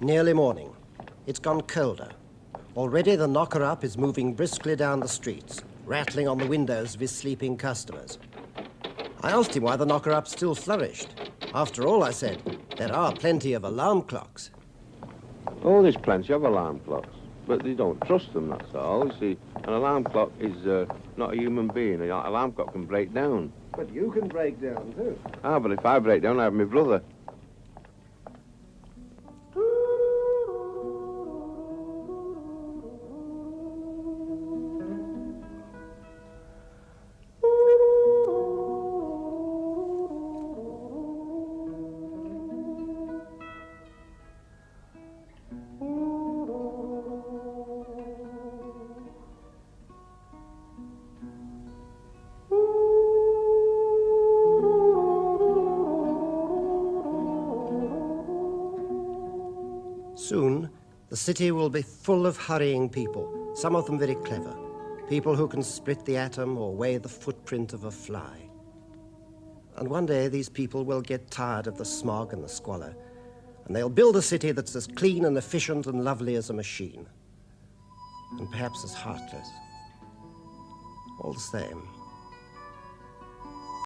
Nearly morning. It's gone colder. Already the knocker-up is moving briskly down the streets, rattling on the windows of his sleeping customers. I asked him why the knocker-up still flourished. After all, I said, there are plenty of alarm clocks. Oh, there's plenty of alarm clocks, but they don't trust them, that's all. You see, an alarm clock is not a human being. An alarm clock can break down. But you can break down, too. Ah, but if I break down, I have my brother. Soon, the city will be full of hurrying people, some of them very clever, people who can split the atom or weigh the footprint of a fly. And one day, these people will get tired of the smog and the squalor, and they'll build a city that's as clean and efficient and lovely as a machine, and perhaps as heartless. All the same,